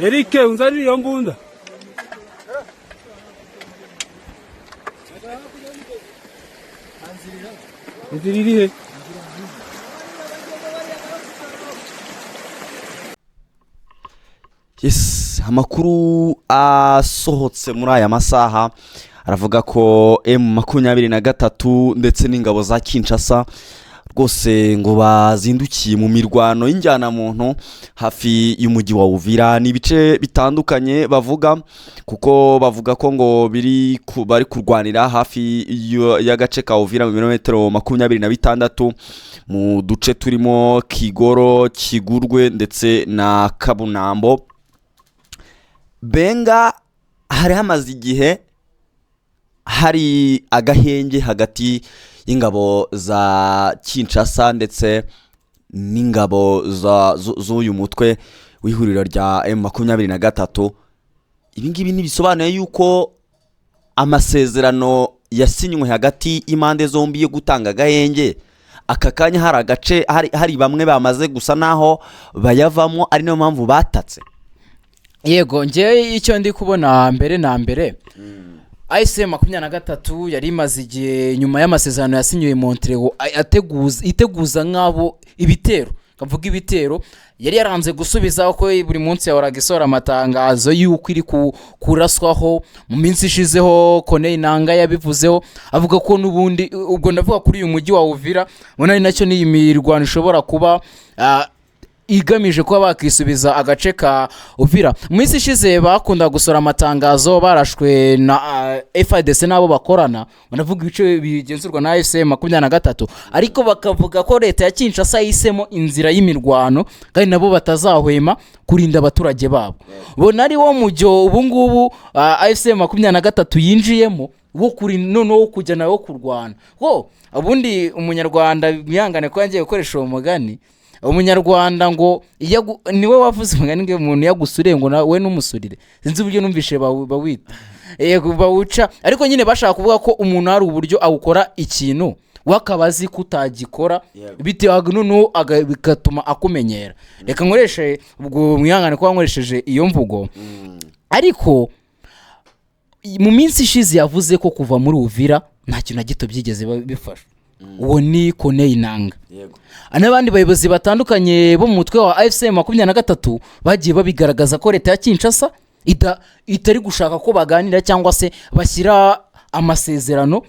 Eric unzari iyo mbunda. Ndiririhe. Yes, amakuru asohotse muri aya masaha aravuga ko M23 ndetse n'ingabo za Kinshasa rwose ngo bazindukiye mu mirwano y'injyana muntu hafi y'umujyi wa Uvira. Ni ibice bitandukanye bavuga kuko bavuga ko ngo bari kurwanira hafi y'agace ka Uvira mu birometero 26 mu duce turimo Kigoro, Kigurwe ndetse na Kabunambo. Benga hari hamaze igihe hari agahenge hagati y'ingabo za Kinshasa ndetse n'ingabo z'uyu mutwe w'ihuriro rya M23. Ibingibi nibisobanuye yuko amasezerano yasinywe hagati impande zombi yo gutanga agahenge. Aka kanya hari agace hari bamwe bamaze gusa naho bayavamo, ari nayo mpamvu batatse. Yego, nje icyo ndi kubona mbere na mbere M23 yari imaze igihe nyuma y'amasezerano yasinywe Montreal iteguza nk'abo ibitero, kavuga ibitero yari yaranze gusubiza ko buri munsi yahoraga isora amatangazo y'uko iri kuraswaho. Mu minsi ishizeho Kone Inanga yabivuzeho avuga ko nubundi ubwo ndavuga kuri uyu mujyi wa Uvira bona ari nacyo ni imirwano ishobora kuba igamije kuba bakisubiza agace ka Uvira. Mu minsi ishize bakunda gusora amatangazo barashwe na Fardc nabo bakorana, banavuga ibice bigenzurwa na M23, ariko bakavuga ko leta ya Kinshasa yisemo inzira y'imirwano kandi nabo batazahwema kurinda abaturage babo. Bona ari wo mujyo ubu ngubu M23 yinjiyemo wo kuri noneho kujya nayo kurwana. Ho ubundi umunyarwanda bihangane ko yangiye gukoresha uwo mugani. Umunyarwanda ngo niwe wavuze umugani ngo umuntu yagusure ngo we numusurire, sinzi uburyo numvishe bawita yego bawuca, ariko nyine bashaka kuvuga ko umuntu ari uburyo awukora ikintu wakabazi kutagikora bitewe noneho bigatuma akumenyera. Reka nkoreshe ubwo mwihangane ko wankoresheje iyo mvugo. Ariko mu minsi ishize yavuze ko kuva muri Uvira nta kintu na gito byigeze bifasha. Uwo ni Kone Inanga. Yego. Anabandi bayobozi batandukanye bo mu mutwe wa M23 bagiye babigaragaza ko leta ya Kinshasa itari gushaka ko baganira cyangwa se bashyira amasezerano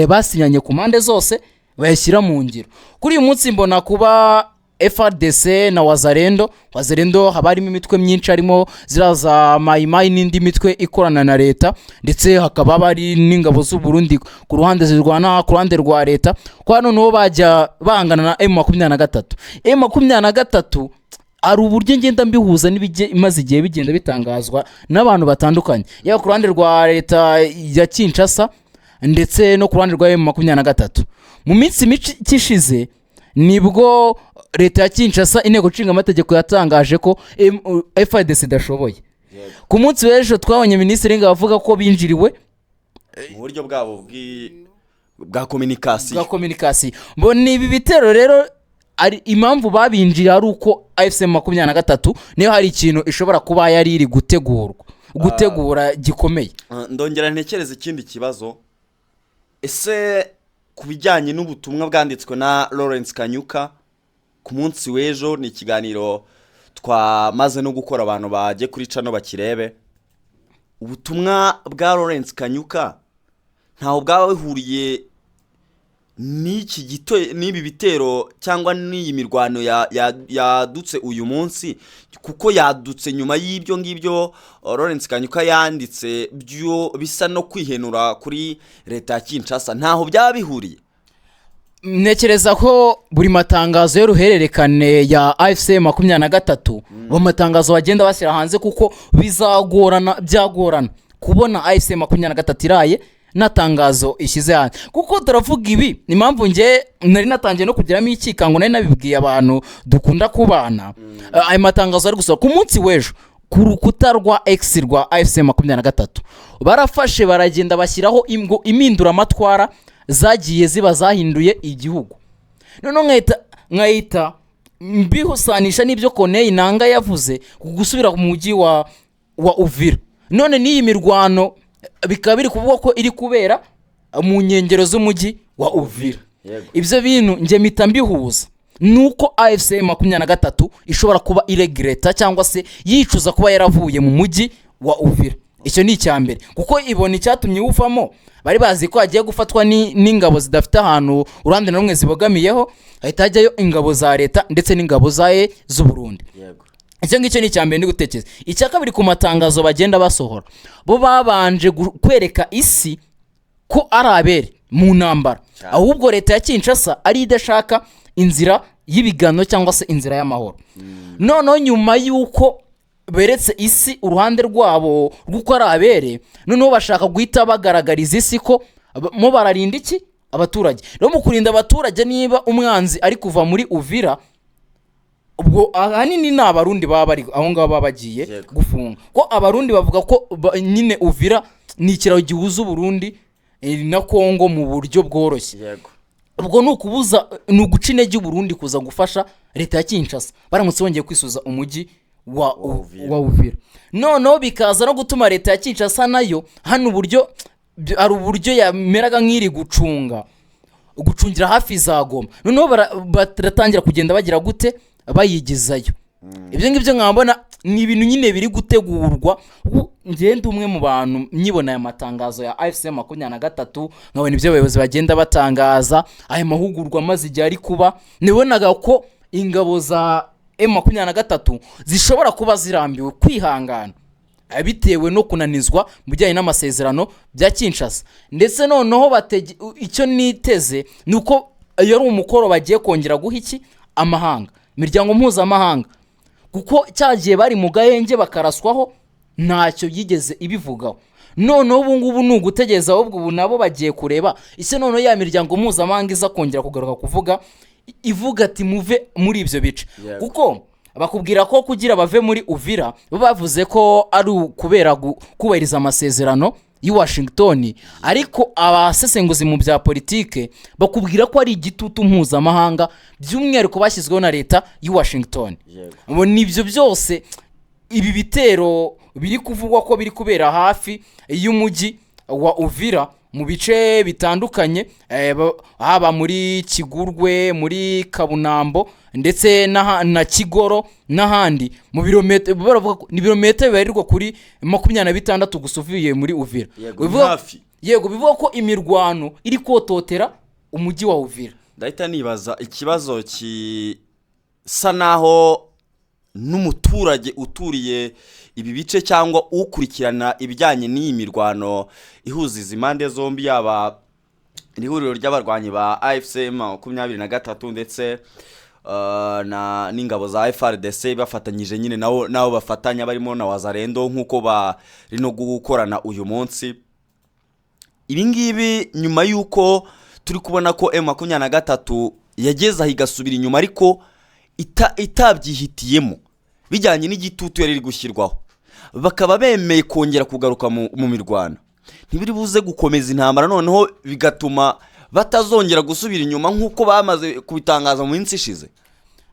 basinyanye ku mpande zose bayashyira mu ngiro. Kuri uyu munsi mbona kuba Fardc na Wazalendo habarimo imitwe myinshi, harimo ziraza Maimai n'indi mitwe ikorana na leta, ndetse hakaba bari n'ingabo z'u Burundi ku ruhande zirwana ku ruhande rwa leta. Kwa noneho bajya bangana na M23 ari uburyo ngenda mbihuza n'imaze igihe bigenda bitangazwa n'abantu batandukanye, yaba ku ruhande rwa leta ya Kinshasa ndetse no ku ruhande rwa M23. Mu minsi kishize nibwo leta ya Kinshasa inteko nshinga amategeko yatangaje ko Fardc idashoboye. Ku munsi w'ejo twabonye minisitiri ngo avuga ko binjiriwe mu buryo bwabo bwa communication. Mbona ibi bitero rero ari impamvu babinjira ari uko M23 niyo hari ikintu ishobora kuba yari iri gutegura gikomeye. Ndongera ntekereza ikindi kibazo, ese kubijyanye n'ubutumwa bwanditswe na Lawrence Kanyuka ku munsi w'ejo, ni ikiganiro twamaze no gukora abantu baje kuri cano bakirebe. Ubutumwa bwa Lawrence Kanyuka ntaho bwaba bihuriye n'ibi bitero cyangwa n'iyi mirwano yadutse uyu munsi, kuko yadutse nyuma y'ibyo ngibyo Lawrence Kanyuka yanditse byo bisa no kwihenura kuri leta ya Kinshasa. Ntaho byaba bihuriye. Nekereza ko buri matangazo y'uruhererekane ya M23 bo matangazo bagenda bashyira hanze, kuko byagorana kubona M23 iraye natangazo ishize hanze. Kuko turavuga ibi ni impamvu nge nari natangiye no kugiramo ikikango, nari nabibwiye abantu dukunda kubana. Ayo matangazo ari gusohoka ku munsi w'ejo ku rukuta rwa X rwa M23 barafashe baragenda bashyiraho imindura amatwara zagiye ziba zahinduye igihugu. None nkahita mbihusanisha n'ibyo Koneye Nanga yavuze gusubira mu mujyi wa Uvira. None n'iyi mirwano bikaba biri kuvuga ko iri kubera mu nkengero z'umujyi wa Uvira. Ibyo bintu nge mpita mbihuza nuko AFC M23 ishobora kuba iregreta cyangwa se yicuza kuba yaravuye mu mujyi wa Uvira. Icyo ni icyambere kuko ibona icyatumye uvamo bari bazi ko agiye gufatwa n'ingabo zidafite ahantu urande na rumwe zibogamiyeho, ahita hajyayo ingabo za leta ndetse n'ingabo zaye z'u Burundi. Icyo ngicyo ni icyambere ndi gutekereza. Icya kabiri ku matangazo bagenda basohora, bo babanje kwereka isi ko ari abere mu ntambara, ahubwo leta ya Kinshasa ari idashaka inzira y'ibigano cyangwa se inzira y'amahoro. Noneho nyuma y'uko beretse isi uruhande rwabo rw'uko ari abere, noneho bashaka guhita bagaragariza isi ko mo bararinda iki abaturage. Rero mu kurinda abaturage, niba umwanzi ari kuva muri Uvira, ubwo ahanini ni abarundi baba bari aho ngaho baba bagiye gufunga, ko abarundi bavuga ko nyine Uvira ni ikiraro gihuza Burundi na Congo mu buryo bworoshye. Ubwo ni uguca intege Burundi kuza gufasha leta ya Kinshasa baramutse bongeye kwisuza umujyi wa Uvira. Noneho bikaza no gutuma leta ya Kinshasa nayo hano uburyo ari uburyo yameraga nk'iri gucungira hafi za Goma. Noneho baratangira kugenda bagira gute bayigizayo. Ibyo ngibyo nkabona ni ibintu nyine biri gutegurwa. Ngende umwe mu bantu nyibona aya matangazo ya AFC M23, nkabona ibyo abayobozi bagenda batangaza aya mahugurwa maze igihe ari kuba, nibonaga ko ingabo za M23 zishobora kuba zirambiwe kwihangana bitewe no kunanizwa mu bijyanye n'amasezerano bya Kinshasa. Ndetse noneho icyo niteze nuko iyo ari umukoro bagiye kongera guha iki amahanga, imiryango mpuzamahanga, kuko cyagiye bari mu gahenge bakaraswaho ntacyo yigeze ibivugaho. Noneho ubu ngubu ni ugutegereza, ahubwo ubu nabo bagiye kureba ise noneho ya miryango mpuzamahanga iza kongera kugaruka kuvuga ivuga ati muve muri ibyo bice. Kuko bakubwira ko kugira bave muri Uvira bavuze ko ari kubera kubahiriza amasezerano i Washington, ariko abasesenguzi mu bya politike bakubwira ko ari igitutu mpuzamahanga by'umwihariko bashyizweho na leta i Washington. Nibyo byose ibi bitero biri kuvugwa ko biri kubera hafi y'umujyi wa Uvira mu bice bitandukanye, haba muri Kigurwe, muri Kabunambo ndetse na Kigoro n'ahandi. Mu birometero baravuga ko ni birometero bibarirwa kuri 26 gusuviye muri Uvira. Bivuga ko imirwano iri kototera umujyi wa Uvira. Ndahita nibaza ikibazo kisa naho n'umuturage uturiye ibi bice cyangwa ukurikirana ibijyanye n'iyi mirwano ihuza izi impande zombi, yaba ihuriro ry'abarwanyi ba AFC M23 ndetse n'ingabo za Fardc bafatanyije nyine nabo bafatanya barimo na Wazarendo nk'uko bari no gukorana uyu munsi. Ibi ngibi nyuma y'uko turi kubona ko M23 yageze aho igasubira inyuma, ariko itabyihitiyemo bijyanye n'igitutu yari gushyirwaho, bakaba bemeye kongera kugaruka mu mirwano. Ntibiri buze gukomeza intambara, noneho bigatuma batazongera gusubira inyuma nk'uko bamaze kubitangaza mu minsi ishize.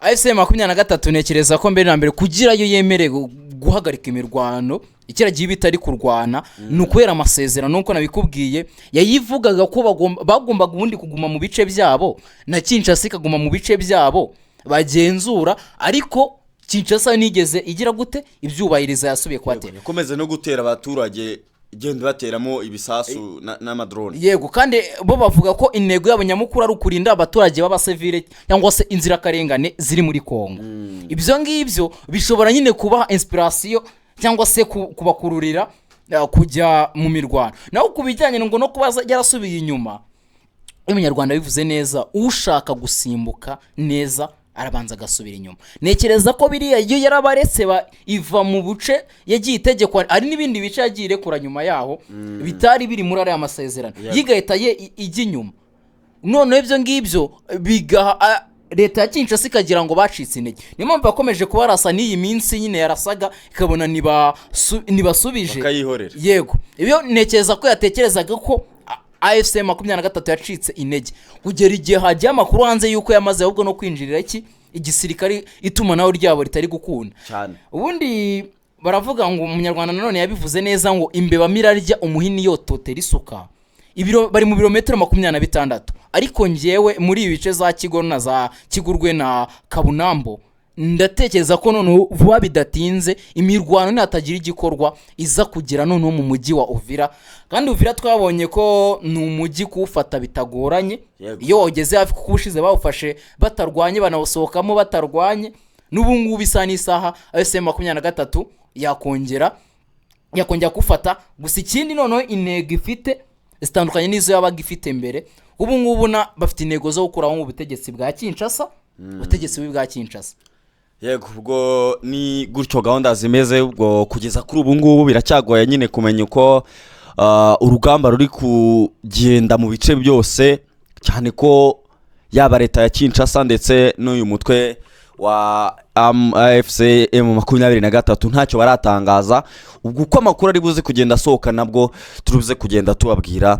AFC M23 nekereza ko mbere na mbere kugira yo yemere guhagarika imirwano ikiragiye bitari kurwana n'ukwera amasezerano nuko nabikubwiye, yayivugaga ko bagomba guhundi kuguma mu bice byabo na Kinshasa ikaguma mu bice byabo bagenzura, ariko Kinshasa nigeze igira gute ibyubahiriza yasubiye kwatera. Yakomeze no gutera abaturage igenda bateramo ibisasu n'amadrone. Yego, kandi bo bavuga ko intego y'abanyamukuru ari ukurinda abaturage b'abasivile cyangwa se inzira karengane ziri muri Kongo. Ibyo ngibyo bishobora nyine kubaha inspiration cyangwa se kubakururira kujya mu mirwano. Naho kubijyanye ngo no kubaza yarasubiye inyuma, umunyarwanda bivuze neza, ushaka gusimbuka neza arabanza gasubira inyuma. Nekereza ko biriya iyo yarabaretse iva mu buce yagiye itegekwa, ari n'ibindi bice yagiye irekura nyuma yaho bitari biri muri ari amasezerano yigahita ijya inyuma. None ibyo ngibyo bigaha leta ya Kinshasa ikagira ngo bacitse intege. Niyo mpamvu bakomeje kubarasa n'iyi minsi nyine yarasaga ikabona nibasubije bakayihorera. Yego, ibyo nekereza ko yatekerezaga ko AFC M23 yacitse intege kugera igihe hajya amakuru hanze yuko yamaze ahubwo no kwinjirira iki igisirikare itumanaho ryabo ritari gukunda cyane. ubundi baravuga ngo umunyarwanda nanone yabivuze neza ngo imbeba mirarya umuhini yototera isuka bari mu birometero 26 ariko ngewe muri ibi bice za Kigo na za Kigurwe na Kabunambo ndatekereza ko none vuba bidatinze imirwano natagira igikorwa iza kugira none mu mujyi wa Uvira kandi Uvira twabonye ko ni umujyi kuwufata bitagoranye iyo wageze hafi kubushize bawufashe batarwanye banawusohokamo batarwanye n'ubu ngubu isa n'isaha M23 yakongera kufata gusa ikindi noneho intego ifite zitandukanye n'izo yabaga ifite mbere ubu ngubu bafite intego zo gukuraho mu butegetsi bwa Kinshasa ubutegetsi bwa Kinshasa. Yego ubwo ni gutyo gahunda zimeze ubwo kugeza kuri ubu ngubu biracyagoye nyine kumenya uko urugamba ruri kugenda mu bice byose cyane ko yaba leta ya Kinshasa ndetse n'uyu mutwe wa AFC M23 ntacyo baratangaza ubwo uko amakuru ari buze kugenda asohoka nabwo turubuze kugenda tubabwira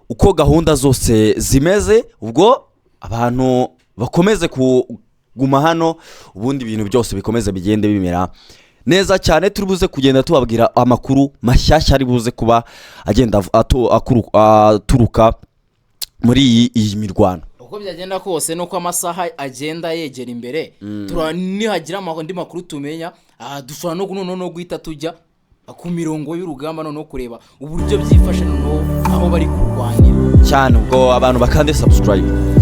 uko gahunda zose zimeze ubwo abantu bakomeze kuguma hano ubundi ibintu byose bikomeze bigende bimera neza cyane turubuze kugenda tubabwira amakuru mashyashya ari buze kuba agenda aturuka muri iyi mirwano uko byagenda kose nuko amasaha agenda yegera imbere turanihagira andi makuru tumenya dushobora no guhita tujya ku mirongo y'urugamba no kureba uburyo byifashe no aho bari kurwanira cyane ubwo abantu bakande subscribe